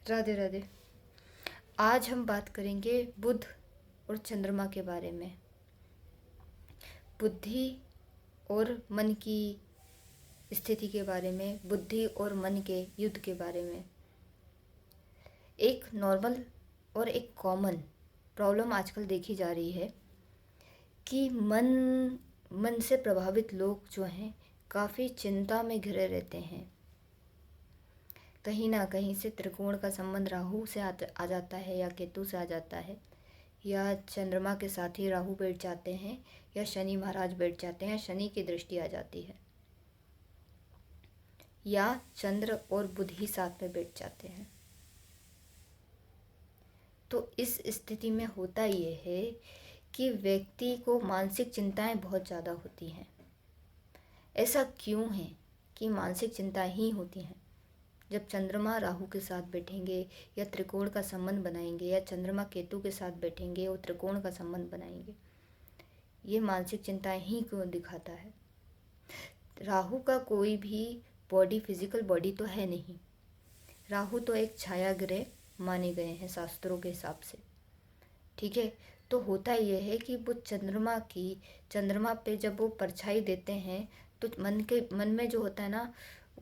राधे राधे। आज हम बात करेंगे बुध और चंद्रमा के बारे में। बुद्धि और मन की स्थिति के बारे में, बुद्धि और मन के युद्ध के बारे में। एक नॉर्मल और एक कॉमन प्रॉब्लम आजकल देखी जा रही है कि मन से प्रभावित लोग जो हैं काफ़ी चिंता में घिरे रहते हैं। कहीं ना कहीं से त्रिकोण का संबंध राहु से आ जाता है या केतु से आ जाता है, या चंद्रमा के साथ ही राहु बैठ जाते हैं, या शनि महाराज बैठ जाते हैं, शनि की दृष्टि आ जाती है, या चंद्र और बुध ही साथ में बैठ जाते हैं। तो इस स्थिति में होता ये है कि व्यक्ति को मानसिक चिंताएं बहुत ज़्यादा होती हैं। ऐसा क्यों है कि मानसिक चिंता ही होती हैं? जब चंद्रमा राहु के साथ बैठेंगे या त्रिकोण का संबंध बनाएंगे, या चंद्रमा केतु के साथ बैठेंगे और त्रिकोण का संबंध बनाएंगे, ये मानसिक चिंताएं ही क्यों दिखाता है? राहु का कोई भी बॉडी, फिजिकल बॉडी तो है नहीं। राहु तो एक छाया ग्रह माने गए हैं शास्त्रों के हिसाब से, ठीक है। तो होता यह है कि वो चंद्रमा पे जब वो परछाई देते हैं तो मन में जो होता है ना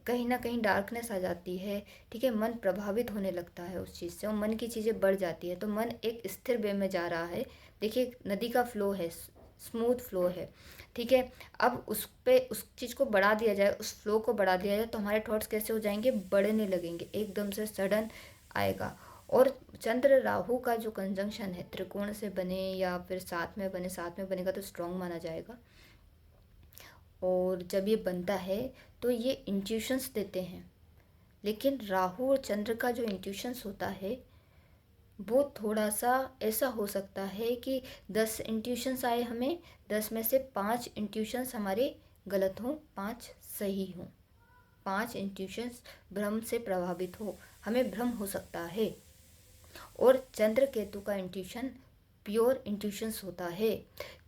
कहीं डार्कनेस आ जाती है, ठीक है। मन प्रभावित होने लगता है उस चीज़ से, और मन की चीज़ें बढ़ जाती है, तो मन एक स्थिर वे में जा रहा है। देखिए, नदी का फ्लो है, स्मूथ फ्लो है, ठीक है। अब उस चीज़ को बढ़ा दिया जाए, उस फ्लो को बढ़ा दिया जाए, तो हमारे थॉट्स कैसे हो जाएंगे? बढ़ने लगेंगे, एकदम से सडन आएगा। और चंद्र राहु का जो कंजंक्शन है, त्रिकोण से बने या फिर साथ में बनेगा तो स्ट्रॉन्ग माना जाएगा। और जब ये बनता है तो ये इंट्यूशंस देते हैं। लेकिन राहु और चंद्र का जो इंट्यूशंस होता है वो थोड़ा सा ऐसा हो सकता है कि 10 इंट्यूशंस आए हमें, 10 में से 5 इंट्यूशंस हमारे गलत हों, 5 सही हों। 5 इंट्यूशंस भ्रम से प्रभावित हो, हमें भ्रम हो सकता है। और चंद्र केतु का इंट्यूशन प्योर इंट्यूशंस होता है।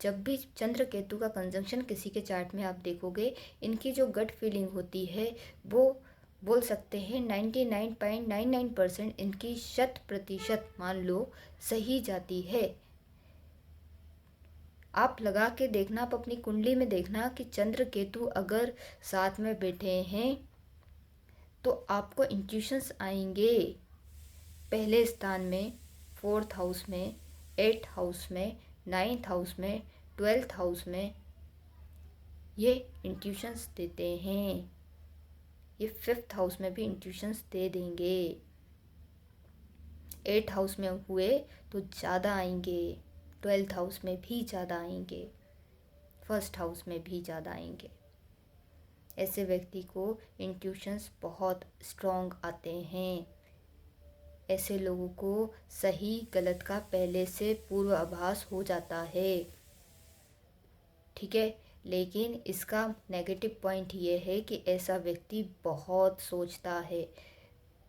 जब भी चंद्र केतु का कंजंक्शन किसी के चार्ट में आप देखोगे, इनकी जो गट फीलिंग होती है वो बोल सकते हैं 99.99% इनकी 100% मान लो सही जाती है। आप लगा के देखना, आप अपनी कुंडली में देखना कि चंद्र केतु अगर साथ में बैठे हैं तो आपको इंट्यूशंस आएंगे। पहले स्थान में, 4th हाउस में, 8th हाउस में, 9th हाउस में, 12th हाउस में ये इंट्यूशंस देते हैं। ये 5th हाउस में भी इंट्यूशंस दे देंगे। 8th हाउस में हुए तो ज़्यादा आएंगे, 12th हाउस में भी ज़्यादा आएंगे, 1st हाउस में भी ज़्यादा आएंगे। ऐसे व्यक्ति को इंट्यूशंस बहुत स्ट्रॉन्ग आते हैं। ऐसे लोगों को सही गलत का पहले से पूर्वाभास हो जाता है, ठीक है। लेकिन इसका नेगेटिव पॉइंट ये है कि ऐसा व्यक्ति बहुत सोचता है।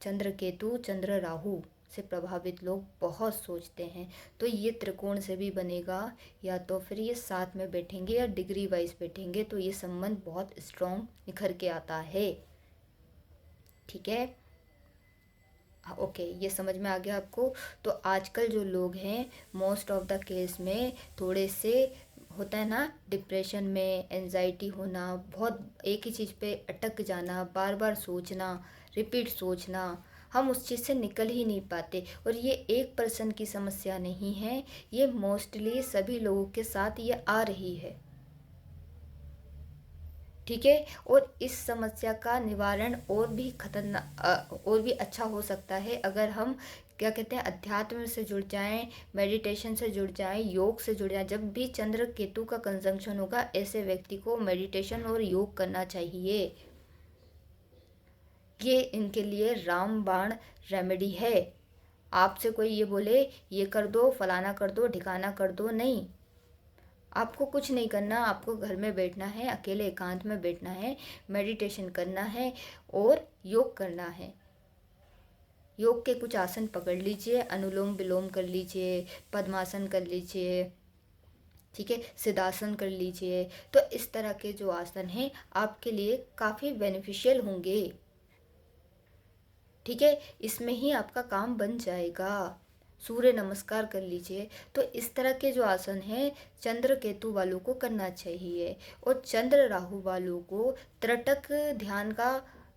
चंद्र राहु से प्रभावित लोग बहुत सोचते हैं। तो ये त्रिकोण से भी बनेगा, या तो फिर ये साथ में बैठेंगे या डिग्री वाइज बैठेंगे, तो ये संबंध बहुत स्ट्रॉन्ग निखर के आता है, ठीक है। ओके, ये समझ में आ गया आपको। तो आजकल जो लोग हैं मोस्ट ऑफ द केस में थोड़े से होता है ना, डिप्रेशन में, एंजाइटी होना, बहुत एक ही चीज़ पे अटक जाना, बार बार सोचना, रिपीट सोचना, हम उस चीज़ से निकल ही नहीं पाते। और ये एक पर्सन की समस्या नहीं है, ये मोस्टली सभी लोगों के साथ ये आ रही है, ठीक है। और इस समस्या का निवारण और भी खतरनाक और भी अच्छा हो सकता है अगर हम क्या कहते हैं, अध्यात्म से जुड़ जाएं, मेडिटेशन से जुड़ जाएं, योग से जुड़ जाएं। जब भी चंद्र केतु का कंजंक्शन होगा, ऐसे व्यक्ति को मेडिटेशन और योग करना चाहिए। ये इनके लिए रामबाण रेमेडी है। आपसे कोई ये बोले ये कर दो, फलाना कर दो, ढिकाना कर दो, नहीं। आपको कुछ नहीं करना, आपको घर में बैठना है, अकेले एकांत में बैठना है, मेडिटेशन करना है और योग करना है। योग के कुछ आसन पकड़ लीजिए, अनुलोम विलोम कर लीजिए, पद्मासन कर लीजिए, ठीक है, सिद्धासन कर लीजिए। तो इस तरह के जो आसन हैं आपके लिए काफ़ी बेनिफिशियल होंगे। ठीक है, इसमें ही आपका काम बन जाएगा। सूर्य नमस्कार कर लीजिए। तो इस तरह के जो आसन है चंद्र केतु वालों को करना चाहिए। और चंद्र राहु वालों को त्रटक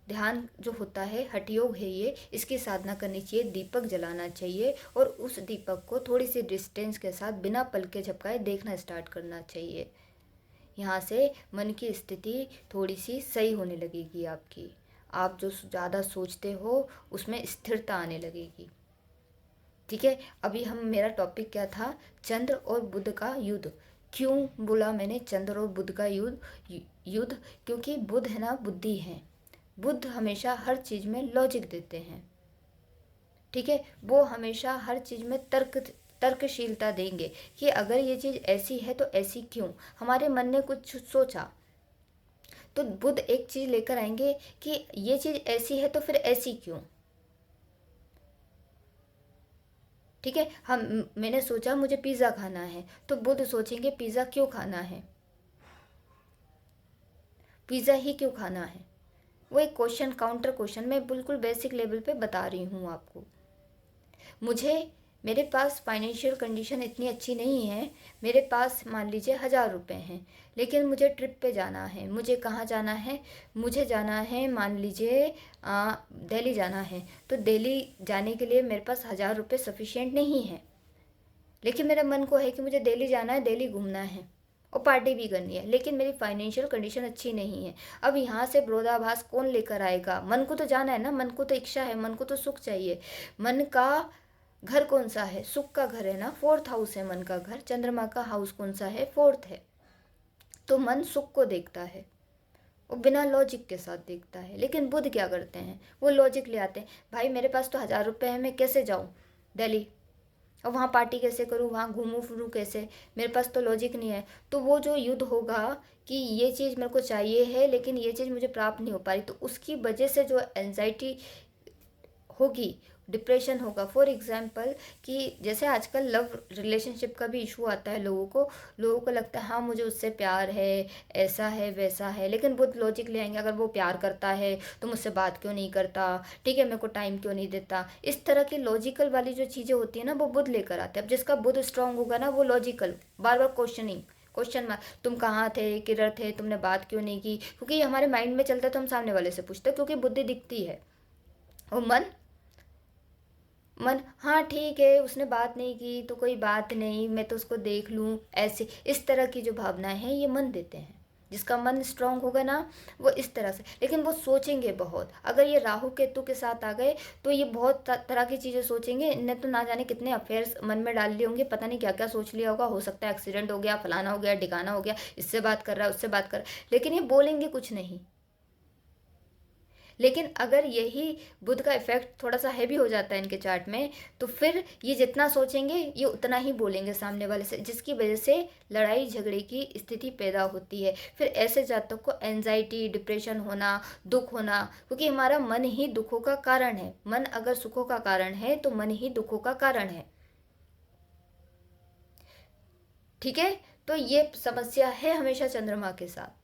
ध्यान जो होता है, हठ योग है ये, इसकी साधना करनी चाहिए। दीपक जलाना चाहिए और उस दीपक को थोड़ी सी डिस्टेंस के साथ बिना पलके झपकाए देखना स्टार्ट करना चाहिए। यहाँ से मन की स्थिति थोड़ी सी सही होने लगेगी आपकी। आप जो ज़्यादा सोचते हो उसमें स्थिरता आने लगेगी। ठीक है, अभी मेरा टॉपिक क्या था? चंद्र और बुध का युद्ध। क्यों बोला मैंने चंद्र और बुध का युद्ध? क्योंकि बुध है ना, बुद्धि है। बुध हमेशा हर चीज़ में लॉजिक देते हैं। ठीक है, वो हमेशा हर चीज़ में तर्कशीलता देंगे कि अगर ये चीज़ ऐसी है तो ऐसी क्यों। हमारे मन ने कुछ सोचा तो बुध एक चीज़ लेकर आएंगे कि ये चीज़ ऐसी है तो फिर ऐसी क्यों। ठीक है, मैंने सोचा मुझे पिज़्ज़ा खाना है, तो बुध सोचेंगे पिज़्ज़ा क्यों खाना है, पिज़्ज़ा ही क्यों खाना है। वो एक क्वेश्चन, काउंटर क्वेश्चन, मैं बिल्कुल बेसिक लेवल पे बता रही हूँ आपको। मेरे पास फाइनेंशियल कंडीशन इतनी अच्छी नहीं है। मेरे पास मान लीजिए 1000 रुपये हैं, लेकिन मुझे ट्रिप पे जाना है। मुझे कहाँ जाना है? मुझे जाना है, मान लीजिए दिल्ली जाना है। तो दिल्ली जाने के लिए मेरे पास 1000 रुपये सफिशिएंट नहीं है, लेकिन मेरा मन को है कि मुझे दिल्ली जाना है, दिल्ली घूमना है और पार्टी भी करनी है, लेकिन मेरी फाइनेंशियल कंडीशन अच्छी नहीं है। अब यहाँ से विरोधाभास कौन लेकर आएगा? मन को तो जाना है ना, मन को तो इच्छा है, मन को तो सुख चाहिए। मन का घर कौन सा है? सुख का घर है ना, 4th हाउस है मन का घर। चंद्रमा का हाउस कौन सा है? 4th है। तो मन सुख को देखता है, वो बिना लॉजिक के साथ देखता है। लेकिन बुध क्या करते हैं? वो लॉजिक ले आते हैं। भाई मेरे पास तो 1000 रुपये है, मैं कैसे जाऊँ दिल्ली और वहाँ पार्टी कैसे करूँ, वहाँ घूमूँ फिरूँ कैसे? मेरे पास तो लॉजिक नहीं है। तो वो जो युद्ध होगा कि ये चीज़ मेरे को चाहिए है लेकिन ये चीज़ मुझे प्राप्त नहीं हो पा रही, तो उसकी वजह से जो एंजाइटी होगी, डिप्रेशन होगा। फॉर एग्जाम्पल कि जैसे आजकल लव रिलेशनशिप का भी इशू आता है, लोगों को लगता है हाँ मुझे उससे प्यार है, ऐसा है वैसा है, लेकिन बहुत लॉजिक ले आएंगे। अगर वो प्यार करता है तो मुझसे बात क्यों नहीं करता, ठीक है, मेरे को टाइम क्यों नहीं देता। इस तरह की लॉजिकल वाली जो चीज़ें होती है ना, वो बुध लेकर आते हैं। अब जिसका बुध स्ट्रांग होगा ना, वो लॉजिकल, बार बार क्वेश्चन मार्क, तुम कहाँ थे, किधर थे, तुमने बात क्यों नहीं की। क्योंकि ये हमारे माइंड में चलता है तो हम सामने वाले से पूछते हैं, क्योंकि बुद्धि दिखती है। और मन हाँ ठीक है, उसने बात नहीं की तो कोई बात नहीं, मैं तो उसको देख लूँ, ऐसे इस तरह की जो भावनाएं हैं ये मन देते हैं। जिसका मन स्ट्रांग होगा ना, वो इस तरह से, लेकिन वो सोचेंगे बहुत। अगर ये राहु केतु के साथ आ गए तो ये बहुत तरह की चीज़ें सोचेंगे। इनने तो ना जाने कितने अफेयर्स मन में डाल लिए होंगे, पता नहीं क्या क्या सोच लिया होगा। हो सकता है एक्सीडेंट हो गया, फलाना हो गया, ढिकाना हो गया, इससे बात कर रहा है, उससे बात कर रहा है, लेकिन ये बोलेंगे कुछ नहीं। लेकिन अगर यही बुध का इफेक्ट थोड़ा सा हैवी हो जाता है इनके चार्ट में, तो फिर ये जितना सोचेंगे ये उतना ही बोलेंगे सामने वाले से, जिसकी वजह से लड़ाई झगड़े की स्थिति पैदा होती है। फिर ऐसे जातक को एंजाइटी, डिप्रेशन होना, दुख होना, क्योंकि हमारा मन ही दुखों का कारण है। मन अगर सुखों का कारण है तो मन ही दुखों का कारण है। ठीक है, तो ये समस्या है हमेशा चंद्रमा के साथ।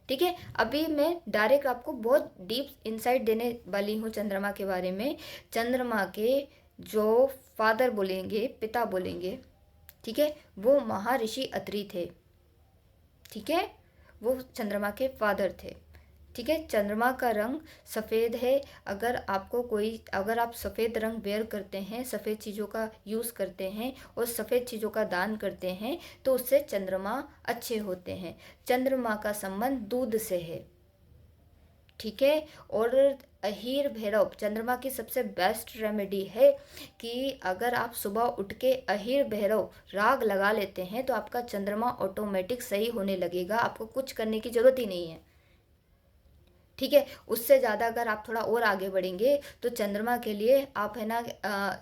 ठीक है, अभी मैं डायरेक्ट आपको बहुत डीप इंसाइट देने वाली हूँ चंद्रमा के बारे में। चंद्रमा के जो फादर बोलेंगे, पिता बोलेंगे, ठीक है, वो महर्षि अत्रि थे। ठीक है, वो चंद्रमा के फादर थे। ठीक है, चंद्रमा का रंग सफ़ेद है। अगर आप सफ़ेद रंग वेयर करते हैं, सफ़ेद चीज़ों का यूज़ करते हैं और सफ़ेद चीज़ों का दान करते हैं, तो उससे चंद्रमा अच्छे होते हैं। चंद्रमा का संबंध दूध से है। ठीक है, और अहीर भैरव चंद्रमा की सबसे बेस्ट रेमेडी है कि अगर आप सुबह उठ के अहीर भैरव राग लगा लेते हैं तो आपका चंद्रमा ऑटोमेटिक सही होने लगेगा। आपको कुछ करने की ज़रूरत ही नहीं है। ठीक है, उससे ज़्यादा अगर आप थोड़ा और आगे बढ़ेंगे तो चंद्रमा के लिए आप है ना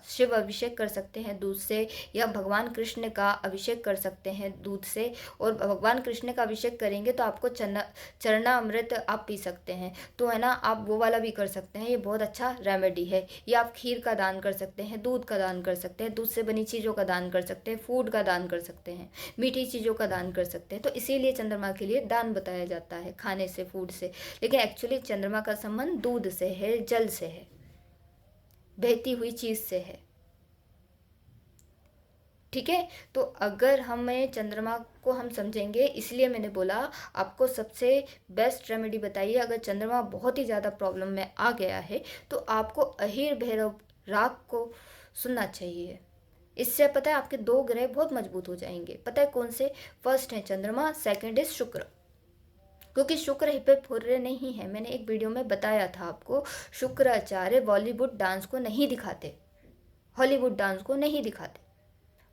शिव अभिषेक कर सकते हैं दूध से, या भगवान कृष्ण का अभिषेक कर सकते हैं दूध से। और भगवान कृष्ण का अभिषेक करेंगे तो आपको चरणामृत आप पी सकते हैं, तो है ना आप वो वाला भी कर सकते हैं। ये बहुत अच्छा रेमेडी है। या आप खीर का दान कर सकते हैं, दूध का दान कर सकते हैं, दूध से बनी चीज़ों का दान कर सकते हैं, फूड का दान कर सकते हैं, मीठी चीज़ों का दान कर सकते हैं। तो इसीलिए चंद्रमा के लिए दान बताया जाता है, खाने से, फूड से। लेकिन एक्चुअली चंद्रमा का संबंध दूध से है, जल से है। बहती हुई चीज़ से है। ठीक है, तो अगर हमें चंद्रमा को हम समझेंगे, इसलिए मैंने बोला आपको सबसे बेस्ट रेमेडी बताइए। अगर चंद्रमा बहुत ही ज़्यादा प्रॉब्लम में आ गया है तो आपको अहिर भैरव राग को सुनना चाहिए। इससे पता है आपके 2 ग्रह बहुत मजबूत हो जाएंगे। पता है कौन से? फर्स्ट है चंद्रमा, सेकंड है शुक्र। क्योंकि शुक्र हिप्पोफोरे नहीं है, मैंने एक वीडियो में बताया था आपको। शुक्राचार्य बॉलीवुड डांस को नहीं दिखाते, हॉलीवुड डांस को नहीं दिखाते,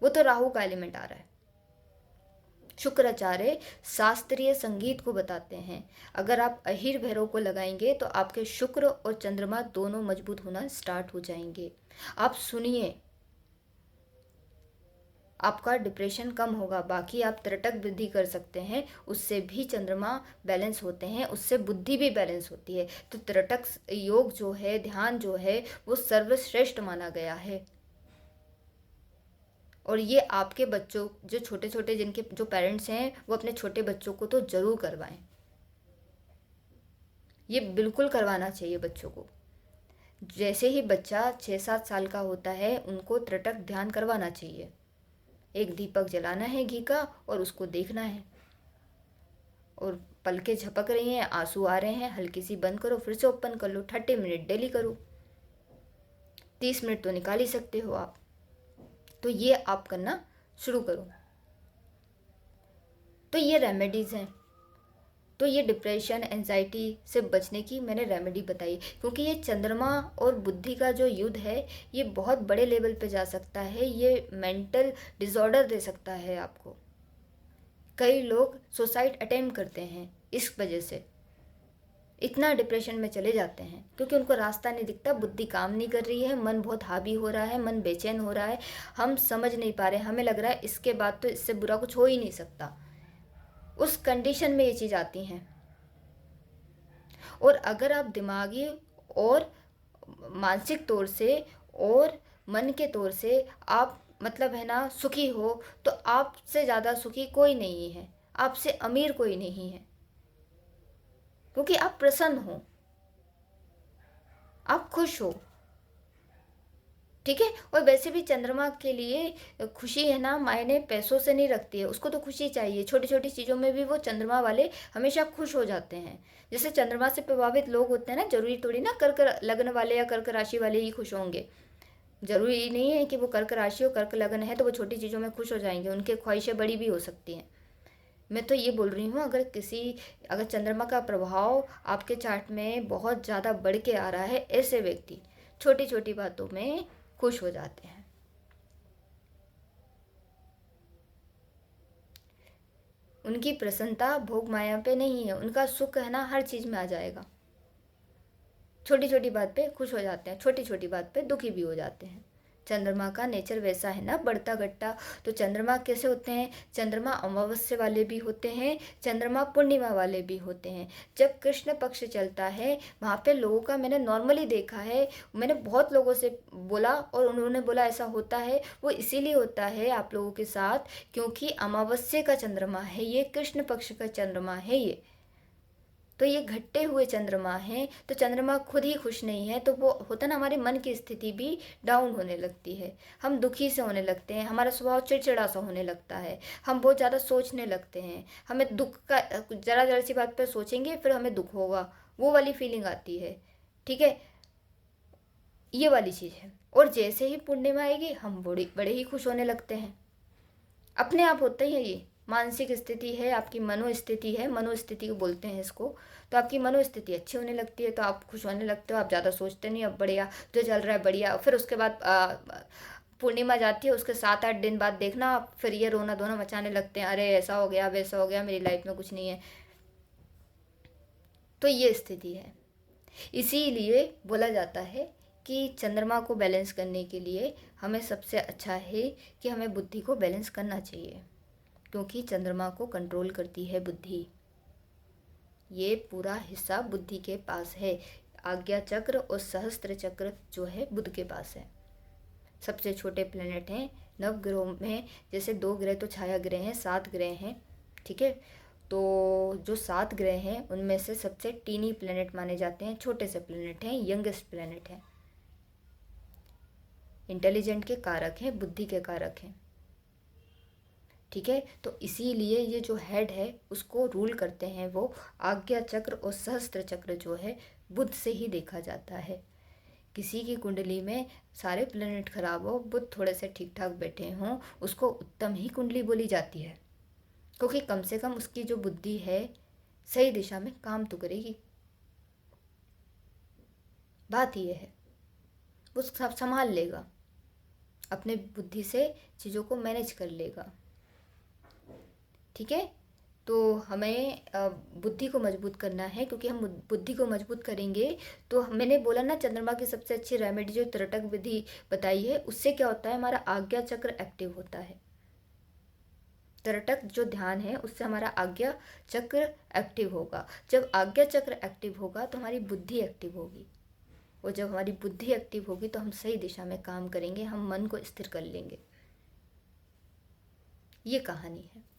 वो तो राहु का एलिमेंट आ रहा है। शुक्राचार्य शास्त्रीय संगीत को बताते हैं। अगर आप अहिर भैरव को लगाएंगे तो आपके शुक्र और चंद्रमा दोनों मजबूत होना स्टार्ट हो जाएंगे। आप सुनिए, आपका डिप्रेशन कम होगा। बाकी आप त्रटक वृद्धि कर सकते हैं, उससे भी चंद्रमा बैलेंस होते हैं, उससे बुद्धि भी बैलेंस होती है। तो त्रटक योग जो है, ध्यान जो है, वो सर्वश्रेष्ठ माना गया है। और ये आपके बच्चों जो छोटे छोटे जिनके जो पेरेंट्स हैं वो अपने छोटे बच्चों को तो ज़रूर करवाएं। ये बिल्कुल करवाना चाहिए बच्चों को। जैसे ही बच्चा 6-7 साल का होता है उनको त्रटक ध्यान करवाना चाहिए। एक दीपक जलाना है घी का और उसको देखना है, और पलकें झपक रही हैं, आंसू आ रहे हैं, हल्की सी बंद करो, फिर से ओपन कर लो। 30 मिनट डेली करो, 30 मिनट तो निकाल ही सकते हो आप। तो ये आप करना शुरू करो। तो ये रेमेडीज़ हैं। तो ये डिप्रेशन एंजाइटी से बचने की मैंने रेमेडी बताई, क्योंकि ये चंद्रमा और बुद्धि का जो युद्ध है ये बहुत बड़े लेवल पे जा सकता है। ये मेंटल डिसऑर्डर दे सकता है आपको। कई लोग सुसाइड अटेम्प्ट करते हैं इस वजह से, इतना डिप्रेशन में चले जाते हैं क्योंकि उनको रास्ता नहीं दिखता, बुद्धि काम नहीं कर रही है, मन बहुत हावी हो रहा है, मन बेचैन हो रहा है, हम समझ नहीं पा रहे, हमें लग रहा है इसके बाद तो इससे बुरा कुछ हो ही नहीं सकता। उस कंडीशन में ये चीज़ आती हैं। और अगर आप दिमागी और मानसिक तौर से और मन के तौर से आप मतलब है ना सुखी हो, तो आपसे ज़्यादा सुखी कोई नहीं है, आपसे अमीर कोई नहीं है, क्योंकि आप प्रसन्न हो, आप खुश हो। ठीक है। और वैसे भी चंद्रमा के लिए खुशी है ना मायने पैसों से नहीं रखती है, उसको तो खुशी चाहिए। छोटी छोटी चीज़ों में भी वो चंद्रमा वाले हमेशा खुश हो जाते हैं। जैसे चंद्रमा से प्रभावित लोग होते हैं ना, जरूरी थोड़ी ना कर्क लग्न वाले या कर्क राशि वाले ही खुश होंगे। जरूरी नहीं है कि वो कर्क राशि और कर्क लग्न है तो वो छोटी चीज़ों में खुश हो जाएंगे, उनकी ख्वाहिशें बड़ी भी हो सकती हैं। मैं तो ये बोल रही हूँ, अगर चंद्रमा का प्रभाव आपके चार्ट में बहुत ज़्यादा बढ़ के आ रहा है, ऐसे व्यक्ति छोटी छोटी बातों में खुश हो जाते हैं। उनकी प्रसन्नता भोग माया पे नहीं है, उनका सुख है ना हर चीज़ में आ जाएगा। छोटी छोटी बात पे खुश हो जाते हैं, छोटी छोटी बात पे दुखी भी हो जाते हैं। चंद्रमा का नेचर वैसा है ना, बढ़ता घटता। तो चंद्रमा कैसे होते हैं? चंद्रमा अमावस्या वाले भी होते हैं, चंद्रमा पूर्णिमा वाले भी होते हैं। जब कृष्ण पक्ष चलता है वहाँ पे लोगों का मैंने नॉर्मली देखा है, मैंने बहुत लोगों से बोला और उन्होंने बोला ऐसा होता है। वो इसीलिए होता है आप लोगों के साथ क्योंकि अमावस्या का चंद्रमा है ये, कृष्ण पक्ष का चंद्रमा है ये। तो ये घटते हुए चंद्रमा है, तो चंद्रमा खुद ही खुश नहीं है, तो वो होता ना हमारे मन की स्थिति भी डाउन होने लगती है, हम दुखी से होने लगते हैं, हमारा स्वभाव चिड़चिड़ा सा होने लगता है, हम बहुत ज़्यादा सोचने लगते हैं, हमें दुख का ज़रा ज़रा सी बात पर सोचेंगे फिर हमें दुख होगा, वो वाली फीलिंग आती है। ठीक है, ये वाली चीज़ है। और जैसे ही पूर्णिमा आएगी हम बड़े बड़े ही खुश होने लगते हैं, अपने आप होता ही है। ये मानसिक स्थिति है, आपकी मनोस्थिति है, मनोस्थिति को बोलते हैं इसको। तो आपकी मनोस्थिति अच्छी होने लगती है तो आप खुश होने लगते हो, आप ज़्यादा सोचते नहीं, अब बढ़िया जो चल रहा है बढ़िया। फिर उसके बाद पूर्णिमा जाती है, उसके 7-8 दिन बाद देखना आप फिर ये रोना धोना मचाने लगते हैं, अरे ऐसा हो गया वैसा हो गया, मेरी लाइफ में कुछ नहीं है। तो ये स्थिति है। इसीलिए बोला जाता है कि चंद्रमा को बैलेंस करने के लिए हमें सबसे अच्छा है कि हमें बुद्धि को बैलेंस करना चाहिए, क्योंकि चंद्रमा को कंट्रोल करती है बुद्धि। ये पूरा हिस्सा बुद्धि के पास है। आज्ञा चक्र और सहस्त्र चक्र जो है बुध के पास है। सबसे छोटे प्लेनेट हैं नवग्रहों में, जैसे 2 ग्रह तो छाया ग्रह हैं, 7 ग्रह हैं। ठीक है, तो जो 7 ग्रह हैं उनमें से सबसे टीनी प्लेनेट माने जाते हैं, छोटे से प्लेनेट हैं, यंगेस्ट प्लेनेट हैं। इंटेलिजेंट के कारक हैं, बुद्धि के कारक हैं। ठीक है, तो इसीलिए ये जो हेड है उसको रूल करते हैं वो आज्ञा चक्र और सहस्त्र चक्र जो है बुध से ही देखा जाता है। किसी की कुंडली में सारे प्लैनेट खराब हो, बुध थोड़े से ठीक ठाक बैठे हों, उसको उत्तम ही कुंडली बोली जाती है, क्योंकि कम से कम उसकी जो बुद्धि है सही दिशा में काम तो करेगी। बात यह है, वो सब संभाल लेगा, अपने बुद्धि से चीज़ों को मैनेज कर लेगा। ठीक है, तो हमें बुद्धि को मजबूत करना है, क्योंकि हम बुद्धि को मजबूत करेंगे तो मैंने बोला ना, चंद्रमा की सबसे अच्छी रेमेडी जो त्रटक विधि बताई है, उससे क्या होता है, हमारा आज्ञा चक्र एक्टिव होता है। त्रटक जो ध्यान है उससे हमारा आज्ञा चक्र एक्टिव होगा। जब आज्ञा चक्र एक्टिव होगा तो हमारी बुद्धि एक्टिव होगी, और जब हमारी बुद्धि एक्टिव होगी तो हम सही दिशा में काम करेंगे, हम मन को स्थिर कर लेंगे। ये कहानी है।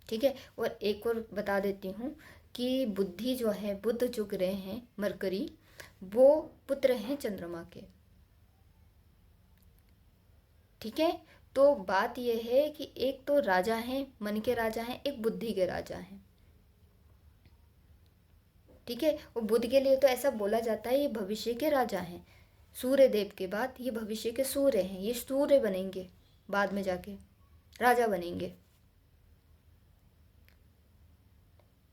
ठीक है, और एक और बता देती हूँ कि बुद्धि जो है, बुध जो ग्रह हैं मरकरी, वो पुत्र हैं चंद्रमा के। ठीक है, तो बात यह है कि एक तो राजा हैं, मन के राजा हैं, एक बुद्धि के राजा हैं। ठीक है, और बुध के लिए तो ऐसा बोला जाता है ये भविष्य के राजा हैं, सूर्य देव के बाद ये भविष्य के सूर्य हैं, ये सूर्य बनेंगे, बाद में जाके राजा बनेंगे।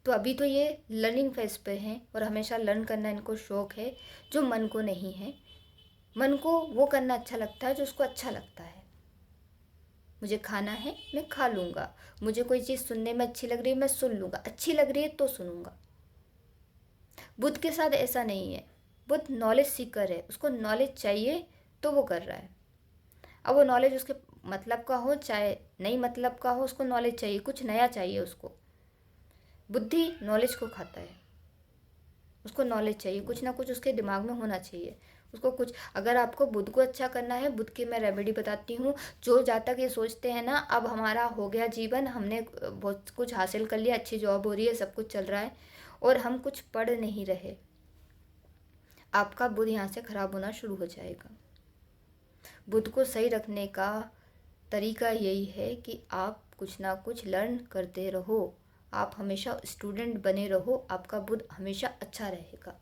तो अभी तो ये लर्निंग फेज पे हैं और हमेशा लर्न करना इनको शौक है, जो मन को नहीं है। मन को वो करना अच्छा लगता है जो उसको अच्छा लगता है। मुझे खाना है, मैं खा लूँगा, मुझे कोई चीज़ सुनने में अच्छी लग रही है, मैं सुन लूँगा, अच्छी लग रही है तो सुनूँगा। बुद्ध के साथ ऐसा नहीं है, बुद्ध नॉलेज सीकर है, उसको नॉलेज चाहिए तो वो कर रहा है। अब वो नॉलेज उसके मतलब का हो चाहे नहीं मतलब का हो, उसको नॉलेज चाहिए, कुछ नया चाहिए उसको। बुद्धि नॉलेज को खाता है, उसको नॉलेज चाहिए, कुछ ना कुछ उसके दिमाग में होना चाहिए उसको कुछ। अगर आपको बुध को अच्छा करना है, बुध की मैं रेमेडी बताती हूँ। जो जातक ये सोचते हैं ना अब हमारा हो गया जीवन, हमने बहुत कुछ हासिल कर लिया, अच्छी जॉब हो रही है, सब कुछ चल रहा है और हम कुछ पढ़ नहीं रहे, आपका बुध यहाँ से खराब होना शुरू हो जाएगा। बुध को सही रखने का तरीका यही है कि आप कुछ ना कुछ लर्न करते रहो, आप हमेशा स्टूडेंट बने रहो, आपका बुध हमेशा अच्छा रहेगा।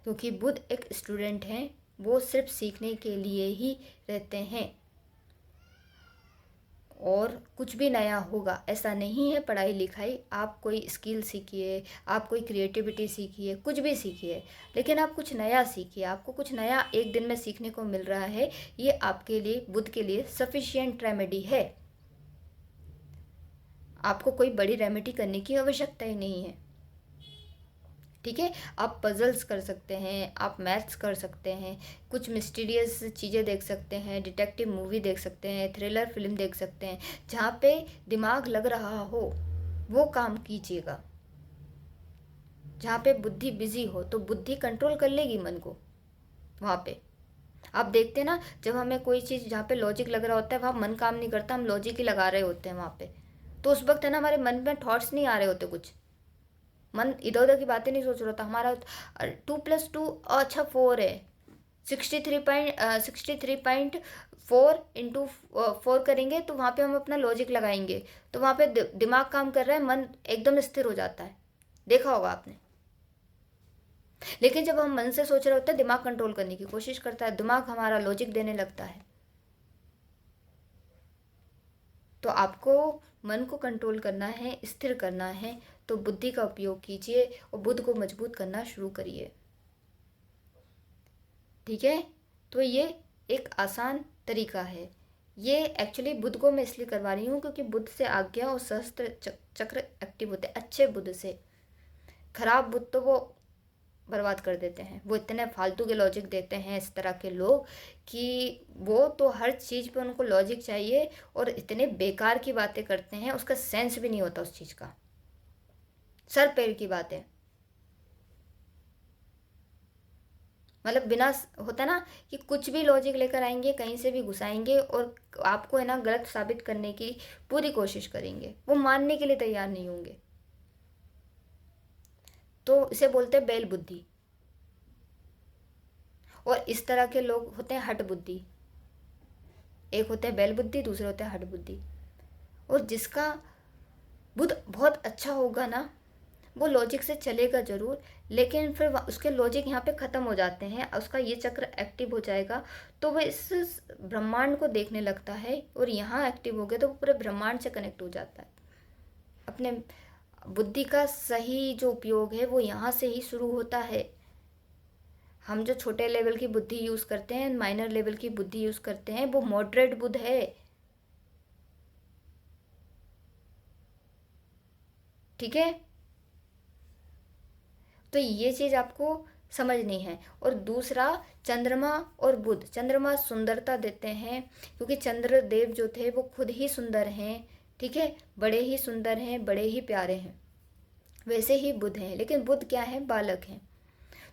क्योंकि बुध एक स्टूडेंट हैं, वो सिर्फ सीखने के लिए ही रहते हैं, और कुछ भी नया होगा ऐसा नहीं है। पढ़ाई लिखाई, आप कोई स्किल सीखिए, आप कोई क्रिएटिविटी सीखिए, कुछ भी सीखिए, लेकिन आप कुछ नया सीखिए। आपको कुछ नया एक दिन में सीखने को मिल रहा है, ये आपके लिए, बुध के लिए सफिशिएंट रेमेडी है। आपको कोई बड़ी रेमेडी करने की आवश्यकता ही नहीं है। ठीक है, आप पजल्स कर सकते हैं, आप मैथ्स कर सकते हैं, कुछ मिस्टीरियस चीज़ें देख सकते हैं, डिटेक्टिव मूवी देख सकते हैं, थ्रिलर फिल्म देख सकते हैं, जहाँ पे दिमाग लग रहा हो वो काम कीजिएगा। जहाँ पे बुद्धि बिजी हो तो बुद्धि कंट्रोल कर लेगी मन को। वहाँ पे आप देखते हैं ना, जब हमें कोई चीज़ जहाँ पे लॉजिक लग रहा होता है वहाँ मन काम नहीं करता, हम लॉजिक ही लगा रहे होते हैं वहाँ पे, तो उस वक्त है ना हमारे मन में थॉट्स नहीं आ रहे होते, कुछ मन इधर उधर की बातें नहीं सोच रहा था हमारा। 2+2 अच्छा 4 है, 63.4 इंटू 4 करेंगे तो वहाँ पे हम अपना लॉजिक लगाएंगे, तो वहाँ पे दिमाग काम कर रहा है, मन एकदम स्थिर हो जाता है, देखा होगा आपने। लेकिन जब हम मन से सोच रहे होते हैं, दिमाग कंट्रोल करने की कोशिश करता है, दिमाग हमारा लॉजिक देने लगता है। तो आपको मन को कंट्रोल करना है, स्थिर करना है, तो बुद्धि का उपयोग कीजिए और बुद्ध को मजबूत करना शुरू करिए। ठीक है, तो ये एक आसान तरीका है। ये एक्चुअली बुद्ध को मैं इसलिए करवा रही हूँ क्योंकि बुद्ध से आज्ञा और सहस्त्र चक्र एक्टिव होते हैं, अच्छे बुद्ध से। खराब बुद्ध तो वो बर्बाद कर देते हैं, वो इतने फालतू के लॉजिक देते हैं इस तरह के लोग कि वो तो हर चीज़ पे उनको लॉजिक चाहिए और इतने बेकार की बातें करते हैं, उसका सेंस भी नहीं होता उस चीज़ का, सर पैर की बातें, मतलब बिना होता ना कि कुछ भी लॉजिक लेकर आएंगे, कहीं से भी घुसाएंगे और आपको है ना गलत साबित करने की पूरी कोशिश करेंगे, वो मानने के लिए तैयार नहीं होंगे। तो इसे बोलते हैं बैल बुद्धि। और इस तरह के लोग होते हैं हठ बुद्धि, एक होते हैं बैल बुद्धि, दूसरे होते हैं हठ बुद्धि। और जिसका बुद्ध बहुत अच्छा होगा ना, वो लॉजिक से चलेगा ज़रूर, लेकिन फिर उसके लॉजिक यहाँ पे ख़त्म हो जाते हैं, उसका ये चक्र एक्टिव हो जाएगा तो वो इस ब्रह्मांड को देखने लगता है, और यहाँ एक्टिव हो गया तो वो पूरे ब्रह्मांड से कनेक्ट हो जाता है। अपने बुद्धि का सही जो उपयोग है वो यहाँ से ही शुरू होता है। हम जो छोटे लेवल की बुद्धि यूज़ करते हैं, माइनर लेवल की बुद्धि यूज़ करते हैं, वो मॉडरेट बुद्ध है। ठीक है, तो ये चीज़ आपको समझनी है। और दूसरा, चंद्रमा और बुध। चंद्रमा सुंदरता देते हैं, क्योंकि चंद्रदेव जो थे वो खुद ही सुंदर हैं, ठीक है, बड़े ही सुंदर हैं, बड़े ही प्यारे हैं। वैसे ही बुध हैं, लेकिन बुध क्या है, बालक हैं।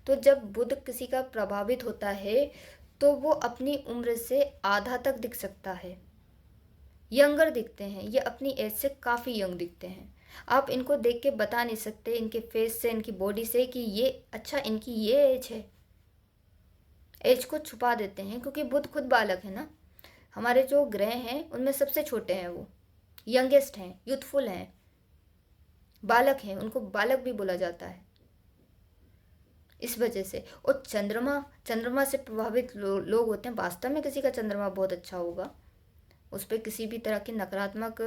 तो जब बुध किसी का प्रभावित होता है तो वो अपनी उम्र से आधा तक दिख सकता है, यंगर दिखते हैं, ये अपनी एज से काफ़ी यंग दिखते हैं। आप इनको देख के बता नहीं सकते, इनके फेस से, इनकी बॉडी से, कि ये अच्छा इनकी ये एज है। एज को छुपा देते हैं, क्योंकि बुध खुद बालक है ना। हमारे जो ग्रह हैं उनमें सबसे छोटे हैं, वो यंगेस्ट हैं, यूथफुल हैं, बालक हैं, उनको बालक भी बोला जाता है इस वजह से। और चंद्रमा से प्रभावित लोग होते हैं। वास्तव में किसी का चंद्रमा बहुत अच्छा होगा, उस पर किसी भी तरह की नकारात्मक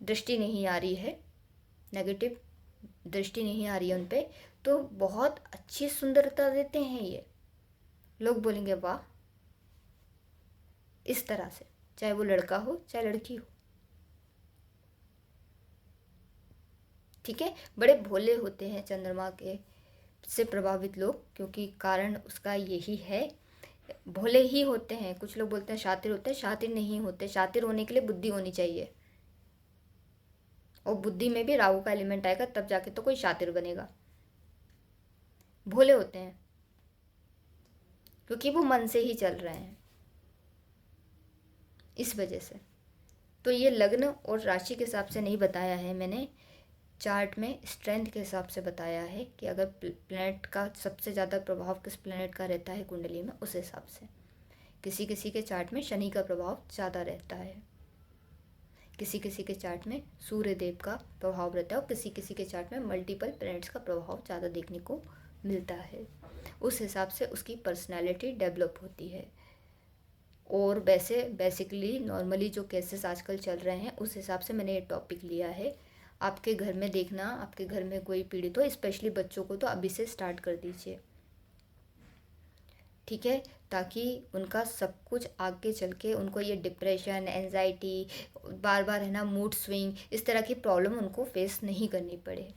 दृष्टि नहीं आ रही है, नेगेटिव दृष्टि नहीं आ रही है उन पर, तो बहुत अच्छी सुंदरता देते हैं ये। लोग बोलेंगे वाह, इस तरह से, चाहे वो लड़का हो चाहे लड़की हो। ठीक है, बड़े भोले होते हैं चंद्रमा के से प्रभावित लोग, क्योंकि कारण उसका यही है, भोले ही होते हैं। कुछ लोग बोलते हैं शातिर होते हैं, शातिर नहीं होते। शातिर होने के लिए बुद्धि होनी चाहिए, और बुद्धि में भी राहु का एलिमेंट आएगा, तब जाके तो कोई शातिर बनेगा। भोले होते हैं क्योंकि वो मन से ही चल रहे हैं, इस वजह से। तो ये लग्न और राशि के हिसाब से नहीं बताया है मैंने, चार्ट में स्ट्रेंथ के हिसाब से बताया है कि अगर प्लैनेट का सबसे ज़्यादा प्रभाव किस प्लैनेट का रहता है कुंडली में, उस हिसाब से। किसी किसी के चार्ट में शनि का प्रभाव ज़्यादा रहता है, किसी किसी के चार्ट में सूर्य देव का प्रभाव रहता है, और किसी किसी के चार्ट में मल्टीपल प्लैनेट्स का प्रभाव ज़्यादा देखने को मिलता है। उस हिसाब से उसकी पर्सनैलिटी डेवलप होती है। और वैसे बेसिकली नॉर्मली जो केसेस आजकल चल रहे हैं, उस हिसाब से मैंने ये टॉपिक लिया है। आपके घर में देखना, आपके घर में कोई पीड़ित हो, स्पेशली बच्चों को, तो अभी से स्टार्ट कर दीजिए, ठीक है, ताकि उनका सब कुछ आगे चल के उनको ये डिप्रेशन, एंजाइटी, बार बार है ना मूड स्विंग, इस तरह की प्रॉब्लम उनको फेस नहीं करनी पड़े।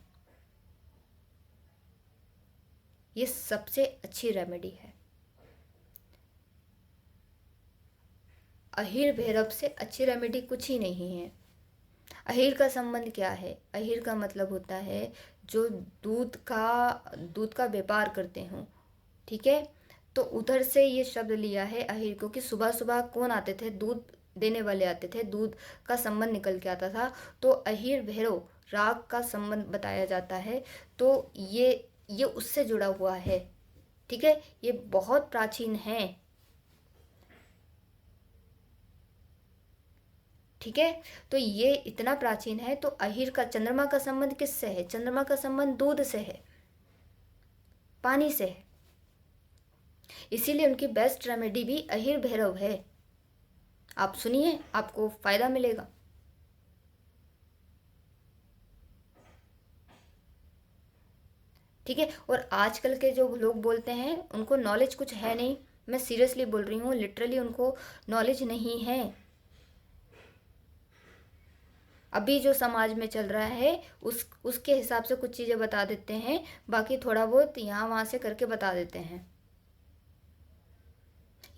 ये सबसे अच्छी रेमेडी है। अहिर भैरव से अच्छी रेमेडी कुछ ही नहीं है। अहिर का संबंध क्या है? अहिर का मतलब होता है जो दूध का व्यापार करते हों, ठीक है। तो उधर से ये शब्द लिया है अहिर, क्योंकि सुबह सुबह कौन आते थे? दूध देने वाले आते थे, दूध का संबंध निकल के आता था। तो अहिर भैरव राग का संबंध बताया जाता है, तो ये उससे जुड़ा हुआ है, ठीक है। ये बहुत प्राचीन है, ठीक है। तो ये इतना प्राचीन है। तो अहिर का, चंद्रमा का संबंध किससे है? चंद्रमा का संबंध दूध से है, पानी से है। इसीलिए उनकी बेस्ट रेमेडी भी अहिर भैरव है। आप सुनिए, आपको फायदा मिलेगा। ठीक है। और आजकल के जो लोग बोलते हैं उनको नॉलेज कुछ है नहीं, मैं सीरियसली बोल रही हूँ, लिटरली उनको नॉलेज नहीं है। अभी जो समाज में चल रहा है उसके हिसाब से कुछ चीज़ें बता देते हैं, बाकी थोड़ा बहुत यहाँ वहाँ से करके बता देते हैं।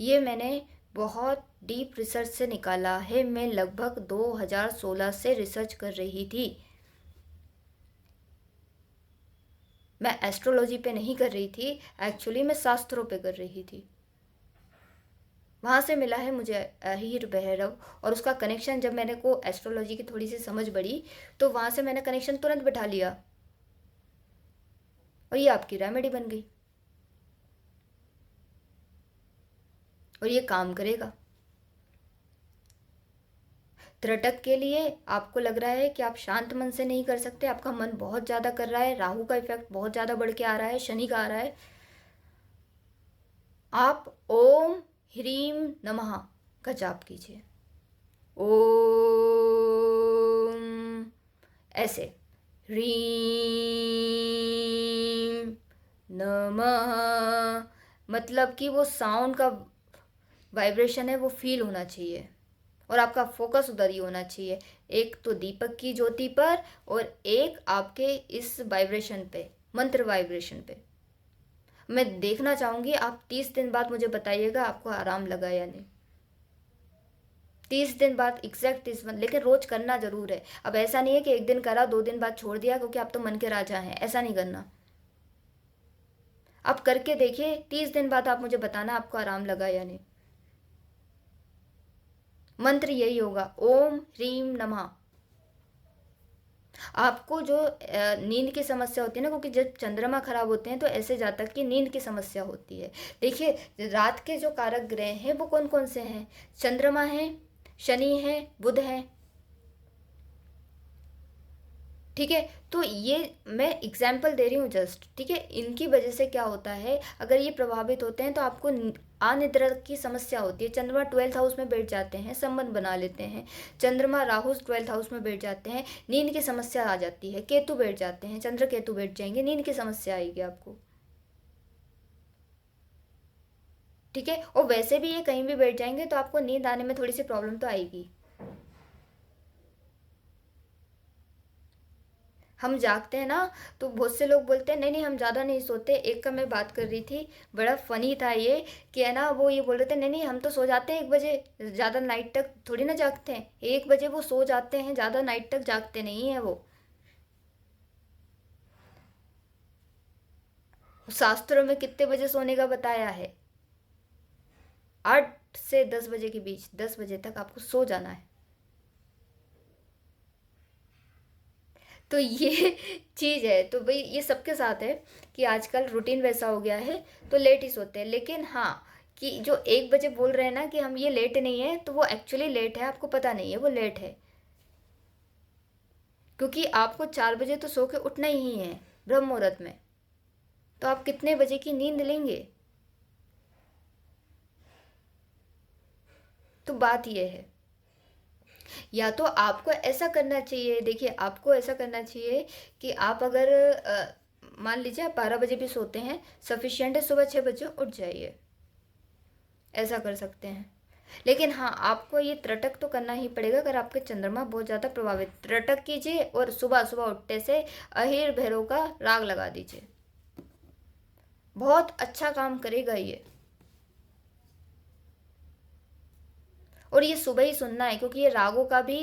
ये मैंने बहुत डीप रिसर्च से निकाला है। मैं लगभग 2016 से रिसर्च कर रही थी। मैं एस्ट्रोलॉजी पे नहीं कर रही थी, एक्चुअली मैं शास्त्रों पे कर रही थी। वहाँ से मिला है मुझे अहिर भैरव, और उसका कनेक्शन जब मैंने को एस्ट्रोलॉजी की थोड़ी सी समझ बढ़ी तो वहाँ से मैंने कनेक्शन तुरंत बिठा लिया, और ये आपकी रेमेडी बन गई। और ये काम करेगा। त्रिटक के लिए आपको लग रहा है कि आप शांत मन से नहीं कर सकते, आपका मन बहुत ज़्यादा कर रहा है, राहु का इफेक्ट बहुत ज़्यादा बढ़ के आ रहा है, शनि का आ रहा है, आप ओम ह्रीम नमः का जाप कीजिए। ओम ऐसे, ह्रीम नमः, मतलब कि वो साउंड का वाइब्रेशन है वो फील होना चाहिए और आपका फोकस उधर ही होना चाहिए, एक तो दीपक की ज्योति पर और एक आपके इस वाइब्रेशन पे, मंत्र वाइब्रेशन पे। मैं देखना चाहूँगी आप 30 दिन बाद मुझे बताइएगा आपको आराम लगा या नहीं। 30 दिन बाद, एग्जैक्ट 30 दिन, लेकिन रोज करना जरूर है। अब ऐसा नहीं है कि एक दिन करा 2 दिन बाद छोड़ दिया क्योंकि आप तो मन के राजा हैं, ऐसा नहीं करना। आप करके देखिए, 30 दिन बाद आप मुझे बताना आपको आराम लगा या नहीं। मंत्र यही होगा, ओम ह्रीम नमः। आपको जो नींद की समस्या होती है ना, क्योंकि जब चंद्रमा खराब होते हैं तो ऐसे जातक की नींद की समस्या होती है। देखिए रात के जो कारक ग्रह हैं वो कौन कौन से हैं? चंद्रमा है, शनि है, बुध है, ठीक है। तो ये मैं एग्जाम्पल दे रही हूँ जस्ट, ठीक है। इनकी वजह से क्या होता है, अगर ये प्रभावित होते हैं तो आपको अनिद्रा की समस्या होती है। चंद्रमा 12th हाउस में बैठ जाते हैं, संबंध बना लेते हैं। चंद्रमा राहु 12th हाउस में बैठ जाते हैं, नींद की समस्या आ जाती है। केतु बैठ जाते हैं, चंद्र केतु बैठ जाएंगे, नींद की समस्या आएगी आपको, ठीक है। और वैसे भी ये कहीं भी बैठ जाएंगे तो आपको नींद आने में थोड़ी सी प्रॉब्लम तो आएगी। हम जागते हैं ना तो बहुत से लोग बोलते हैं नहीं नहीं हम ज़्यादा नहीं सोते। एक का मैं बात कर रही थी, बड़ा फनी था ये, कि है ना, वो ये बोल रहे थे नहीं नहीं हम तो सो जाते हैं 1 बजे, ज़्यादा नाइट तक थोड़ी ना जागते हैं। 1 बजे वो सो जाते हैं, ज़्यादा नाइट तक जागते नहीं है वो। शास्त्रों में कितने बजे सोने का बताया है? 8 से 10 बजे के बीच, 10 बजे तक आपको सो जाना है। तो ये चीज़ है। तो भाई ये सबके साथ है कि आजकल रूटीन वैसा हो गया है तो लेट ही सोते हैं। लेकिन हाँ, कि जो 1 बजे बोल रहे हैं ना कि हम ये लेट नहीं है, तो वो एक्चुअली लेट है, आपको पता नहीं है वो लेट है। क्योंकि आपको 4 बजे तो सो के उठना ही है ब्रह्म मुहूर्त में, तो आप कितने बजे की नींद लेंगे? तो बात ये है, या तो आपको ऐसा करना चाहिए, देखिए आपको ऐसा करना चाहिए कि आप अगर मान लीजिए आप 12 बजे भी सोते हैं, सफिशियंट है, सुबह 6 बजे उठ जाइए, ऐसा कर सकते हैं। लेकिन हाँ, आपको ये त्रिटक तो करना ही पड़ेगा। अगर आपके चंद्रमा बहुत ज़्यादा प्रभावित, त्रिटक कीजिए और सुबह सुबह उठते से अहिर भैरव का राग लगा दीजिए, बहुत अच्छा काम करेगा ये। और ये सुबह ही सुनना है क्योंकि ये रागों का भी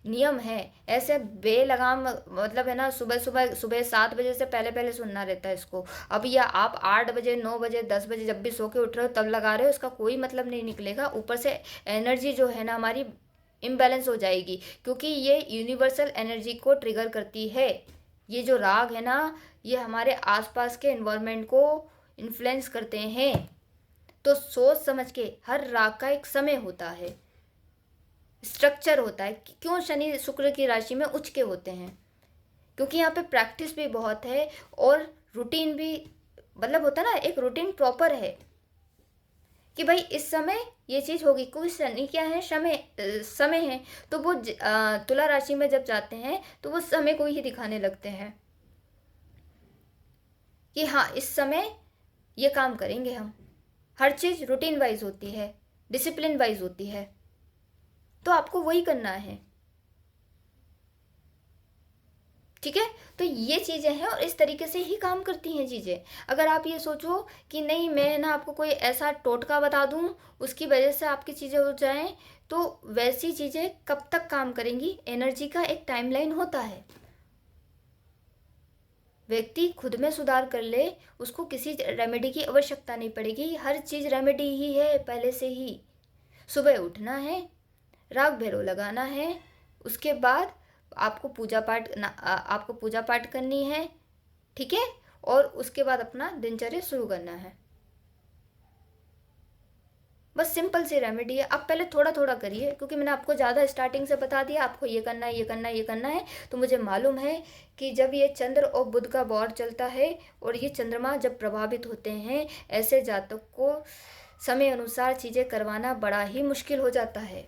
नियम है। ऐसे बेलगाम, मतलब है ना, सुबह सुबह, सुबह 7 बजे से पहले पहले सुनना रहता है इसको। अब ये आप 8 बजे, 9 बजे, 10 बजे जब भी सो के उठ रहे हो तब लगा रहे हो, इसका कोई मतलब नहीं निकलेगा। ऊपर से एनर्जी जो है ना हमारी इम्बैलेंस हो जाएगी, क्योंकि ये यूनिवर्सल एनर्जी को ट्रिगर करती है। ये जो राग है ना, ये हमारे आसपास के इन्वायरमेंट को इन्फ्लुएंस करते हैं। तो सोच समझ के, हर राग का एक समय होता है, स्ट्रक्चर होता है। क्यों शनि शुक्र की राशि में उच्च के होते हैं? क्योंकि यहाँ पे प्रैक्टिस भी बहुत है और रूटीन भी, मतलब होता है ना, एक रूटीन प्रॉपर है कि भाई इस समय ये चीज़ होगी। क्योंकि शनि क्या है, समय है। तो वो तुला राशि में जब जाते हैं तो वो समय को ही दिखाने लगते हैं कि हाँ इस समय ये काम करेंगे हम। हर चीज़ रूटीन वाइज होती है, डिसिप्लिन वाइज होती है, तो आपको वही करना है, ठीक है। तो ये चीज़ें हैं और इस तरीके से ही काम करती हैं चीज़ें। अगर आप ये सोचो कि नहीं मैं ना आपको कोई ऐसा टोटका बता दूं उसकी वजह से आपकी चीज़ें हो जाएं, तो वैसी चीज़ें कब तक काम करेंगी? एनर्जी का एक टाइमलाइन होता है। व्यक्ति खुद में सुधार कर ले, उसको किसी रेमेडी की आवश्यकता नहीं पड़ेगी। हर चीज़ रेमेडी ही है पहले से ही। सुबह उठना है, राग भैरव लगाना है, उसके बाद आपको पूजा पाठ करनी है, ठीक है। और उसके बाद अपना दिनचर्या शुरू करना है। बस सिंपल सी रेमेडी है। आप पहले थोड़ा थोड़ा करिए, क्योंकि मैंने आपको ज़्यादा स्टार्टिंग से बता दिया आपको ये करना है, ये करना है, ये करना है। तो मुझे मालूम है कि जब ये चंद्र और बुध का वॉर चलता है और ये चंद्रमा जब प्रभावित होते हैं, ऐसे जातक को समय अनुसार चीज़ें करवाना बड़ा ही मुश्किल हो जाता है।